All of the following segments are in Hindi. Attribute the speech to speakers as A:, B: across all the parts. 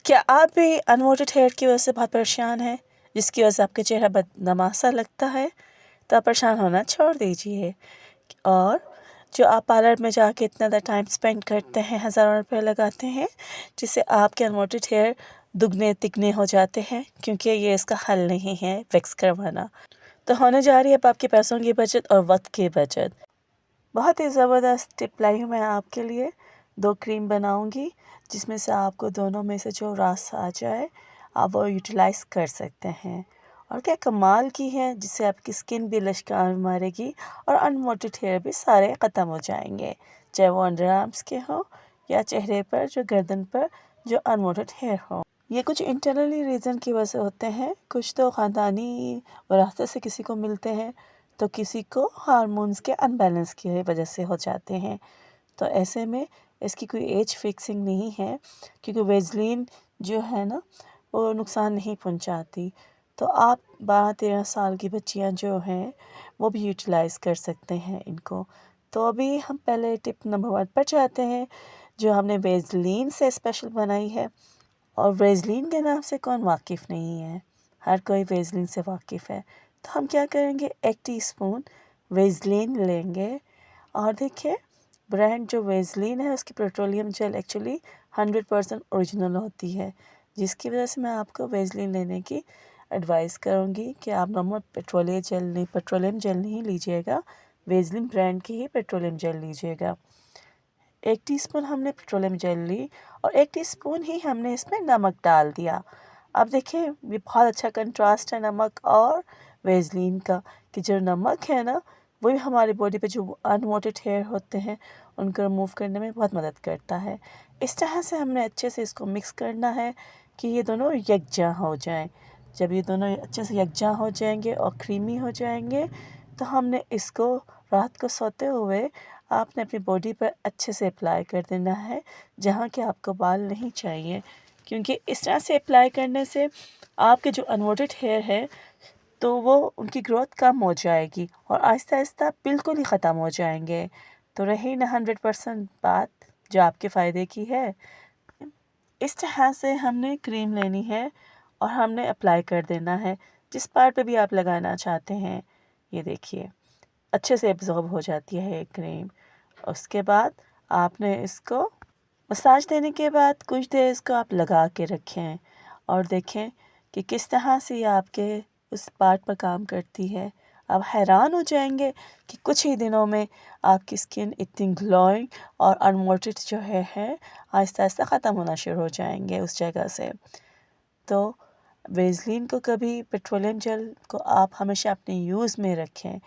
A: क्या आप भी अनवांटेड हेयर की वजह से बहुत परेशान हैं, जिसकी वजह से आपका चेहरा बदनमासा लगता है? तो आप परेशान होना छोड़ दीजिए और जो आप पार्लर में जाके इतना ज़्यादा टाइम स्पेंड करते हैं, हज़ारों रुपए लगाते हैं, जिससे आपके अनवांटेड हेयर दुगने तिगने हो जाते हैं, क्योंकि ये इसका हल नहीं है वैक्स करवाना। तो होने जा रही है अब आपके पैसों की बचत और वक्त की बचत। बहुत ही ज़बरदस्त टिप लाई हूँ मैं आपके लिए। 2 क्रीम बनाऊँगी जिसमें से आपको दोनों में से जो रास आ जाए आप वो यूटिलाइज़ कर सकते हैं। और क्या कमाल की है, जिससे आपकी स्किन भी लचकार मारेगी और अनवांटेड हेयर भी सारे ख़त्म हो जाएंगे, चाहे वो अंडर आर्म्स के हों या चेहरे पर जो गर्दन पर जो अनवांटेड हेयर हो। ये कुछ इंटरनली रीज़न की वजह से होते हैं, कुछ तो ख़ानदानी विरासत से किसी को मिलते हैं, तो किसी को हार्मोन्स के अनबैलेंस की वजह से हो जाते हैं। तो ऐसे में इसकी कोई एज फिक्सिंग नहीं है, क्योंकि वेज़लिन जो है ना वो नुकसान नहीं पहुंचाती। तो आप 12-13 साल की बच्चियां जो हैं वो भी यूटिलाइज़ कर सकते हैं इनको। तो अभी हम पहले टिप नंबर 1 पर जाते हैं, जो हमने वेज़लिन से स्पेशल बनाई है। और वेज़लिन के नाम से कौन वाकिफ़ नहीं है, हर कोई वेज़लिन से वाकिफ़ है। तो हम क्या करेंगे, 1 टीस्पून वेज़लिन लेंगे और देखिए ब्रांड जो वेज़लिन है उसकी पेट्रोलियम जेल एक्चुअली 100% ओरिजिनल होती है, जिसकी वजह से मैं आपको वेज़लिन लेने की एडवाइस करूँगी कि आप नॉर्मल पेट्रोलियम जेल नहीं लीजिएगा, वेज़लिन ब्रांड की ही पेट्रोलियम जेल लीजिएगा। 1 टीस्पून हमने पेट्रोलियम जेल ली और 1 टीस्पून ही हमने इसमें नमक डाल दिया। अब देखिए ये बहुत अच्छा कंट्रास्ट है नमक और वेज़लिन का, कि जो नमक है ना वही हमारी बॉडी पे जो अनवांटेड हेयर होते हैं उनको रिमूव करने में बहुत मदद करता है। इस तरह से हमने अच्छे से इसको मिक्स करना है कि ये दोनों यकजा हो जाएं। जब ये दोनों अच्छे से यकजा हो जाएंगे और क्रीमी हो जाएंगे, तो हमने इसको रात को सोते हुए आपने अपनी बॉडी पर अच्छे से अप्लाई कर देना है, जहाँ के आपको बाल नहीं चाहिए, क्योंकि इस तरह से अप्लाई करने से आपके जो अनवांटेड हेयर है तो वो उनकी ग्रोथ कम हो जाएगी और आहिस्ता आहिस्ता बिल्कुल ही ख़त्म हो जाएंगे। तो रही ना 100% बात जो आपके फ़ायदे की है। इस तरह से हमने क्रीम लेनी है और हमने अप्लाई कर देना है जिस पार्ट पे भी आप लगाना चाहते हैं। ये देखिए अच्छे से एब्ज़ॉर्ब हो जाती है ये क्रीम। उसके बाद आपने इसको मसाज देने के बाद कुछ देर इसको आप लगा के रखें और देखें कि किस तरह से ये आपके उस पार्ट पर काम करती है। आप हैरान हो जाएंगे कि कुछ ही दिनों में आपकी स्किन इतनी ग्लोइंग और अनवांटेड जो है आहिस्ता आहिस्ता ख़त्म होना शुरू हो जाएंगे उस जगह से। तो वेज़लिन को कभी पेट्रोलियम जेल को आप हमेशा अपने यूज़ में रखें,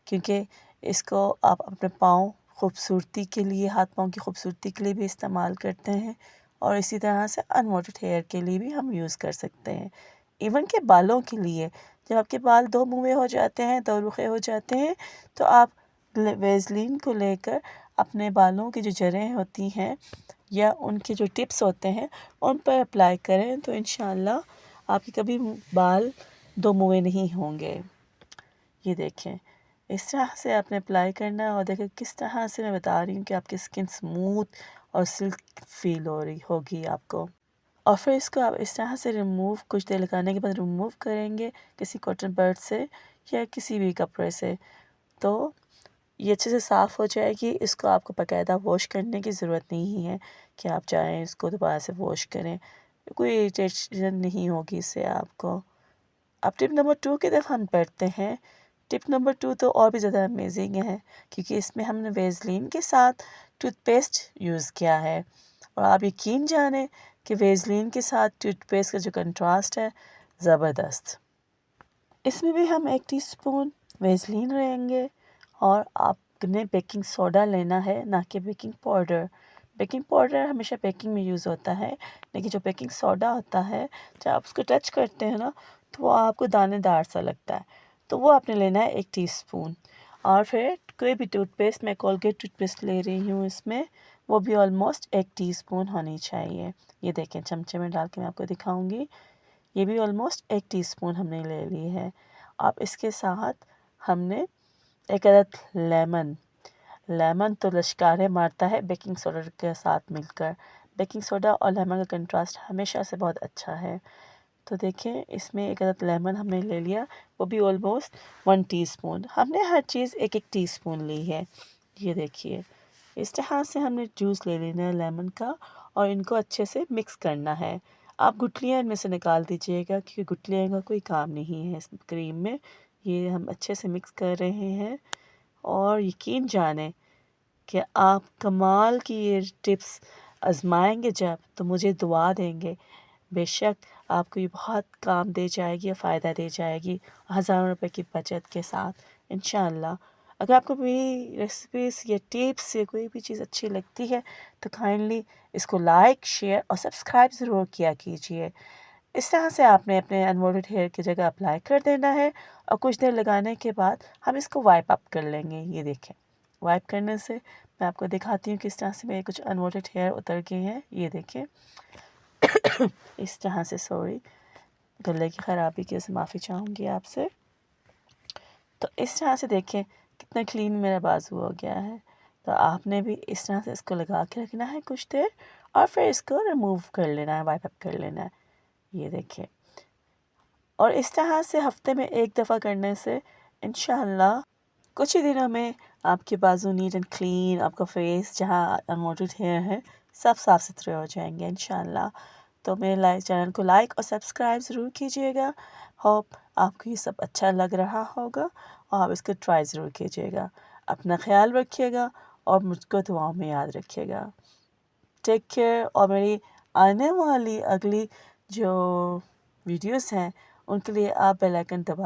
A: क्योंकि इसको आप अपने पाँव खूबसूरती के लिए, हाथ पाँव की खूबसूरती के लिए भी इस्तेमाल करते हैं और इसी तरह से अनवांटेड हेयर के लिए भी हम यूज़ कर सकते हैं। इवन के बालों के लिए, जब आपके बाल 2 मुँहे हो जाते हैं, 2 रुखे हो जाते हैं, तो आप वेज़लिन को लेकर अपने बालों की जो जड़ें होती हैं या उनके जो टिप्स होते हैं उन पर अप्लाई करें, तो इंशाल्लाह आपके कभी बाल 2 मुँहे नहीं होंगे। ये देखें इस तरह से आपने अप्लाई करना है और देखें किस तरह से मैं बता रही हूँ कि आपकी स्किन स्मूथ और सिल्क फील हो रही होगी आपको। और फिर इसको आप इस तरह से रिमूव, कुछ देर लगाने के बाद रिमूव करेंगे किसी कॉटन बड से या किसी भी कपड़े से, तो ये अच्छे से साफ़ हो जाएगी। इसको आपको बाकायदा वॉश करने की ज़रूरत नहीं है कि आप चाहें इसको दोबारा से वॉश करें, कोई इरिटेशन नहीं होगी इससे आपको। अब टिप नंबर 2 की तरफ हम बढ़ते हैं। टिप नंबर 2 तो और भी ज़्यादा अमेजिंग है, क्योंकि इसमें हमने वेज़लिन के साथ टूथपेस्ट यूज़ किया है और आप यकीन जानें कि वेज़लिन के साथ टूथपेस्ट का जो कंट्रास्ट है ज़बरदस्त। इसमें भी हम 1 टीस्पून वेज़लिन लेंगे और आपने बेकिंग सोडा लेना है, ना कि बेकिंग पाउडर। बेकिंग पाउडर हमेशा बेकिंग में यूज़ होता है, लेकिन जो बेकिंग सोडा होता है जब आप उसको टच करते हैं ना तो वो आपको दानेदार सा लगता है, तो वो आपने लेना है 1 टीस्पून। और फिर कोई भी टूथपेस्ट, मैं कोलगेट टूथपेस्ट ले रही हूँ इसमें, वो भी ऑलमोस्ट 1 टीस्पून होनी चाहिए। ये देखें चमचे में डाल के मैं आपको दिखाऊंगी, ये भी ऑलमोस्ट 1 टीस्पून हमने ले ली है। अब इसके साथ हमने एक अदद लेमन, लेमन तो लश्कारे मारता है बेकिंग सोडा के साथ मिलकर। बेकिंग सोडा और लेमन का कंट्रास्ट हमेशा से बहुत अच्छा है। तो देखें, इसमें एक अदद लेमन हमने ले लिया, वो भी ऑलमोस्ट 1 टीस्पून। हमने हर चीज़ एक एक टीस्पून ली है। ये देखिए, इस तरह से हमने जूस ले लेना है लेमन का और इनको अच्छे से मिक्स करना है। आप गुठलियाँ इनमें से निकाल दीजिएगा क्योंकि गुठलियों का कोई काम नहीं है इस क्रीम में। ये हम अच्छे से मिक्स कर रहे हैं और यकीन जानें कि आप कमाल की ये टिप्स आज़माएँगे जब, तो मुझे दुआ देंगे। बेशक आपको ये बहुत काम दे जाएगी और फ़ायदा दे जाएगी, हज़ारों रुपए की बचत के साथ इंशाअल्लाह। अगर आपको मेरी रेसिपीज़ या टिप्स या कोई भी चीज़ अच्छी लगती है तो काइंडली इसको लाइक, शेयर और सब्सक्राइब ज़रूर किया कीजिए। इस तरह से आपने अपने अनवांटेड हेयर की जगह अप्लाई कर देना है और कुछ देर लगाने के बाद हम इसको वाइप अप कर लेंगे। ये देखें, वाइप करने से मैं आपको दिखाती हूँ किस तरह से मेरे कुछ अनवांटेड हेयर उतर गए हैं। ये देखें इस तरह से, सॉरी गले की ख़राबी की वजह से माफ़ी चाहूँगी आपसे। तो इस तरह से देखें कितना क्लीन मेरा बाजू हो गया है। तो आपने भी इस तरह से इसको लगा के रखना है कुछ देर और फिर इसको रिमूव कर लेना है, वाइप अप कर लेना है। ये देखिए, और इस तरह से हफ्ते में एक दफ़ा करने से इंशाअल्लाह कुछ ही दिनों में आपके बाजू नीट एंड क्लीन, आपका फेस जहाँ अनवांटेड हेयर है सब साफ़ सुथरे हो जाएंगे इंशाअल्लाह। तो मेरे चैनल को लाइक और सब्सक्राइब ज़रूर कीजिएगा। होप आपको ये सब अच्छा लग रहा होगा और आप इसको ट्राई ज़रूर कीजिएगा। अपना ख्याल रखिएगा और मुझको दुआओं में याद रखिएगा। Take care. और मेरी आने वाली अगली जो वीडियोस हैं उनके लिए आप बेल आइकन दबाइए।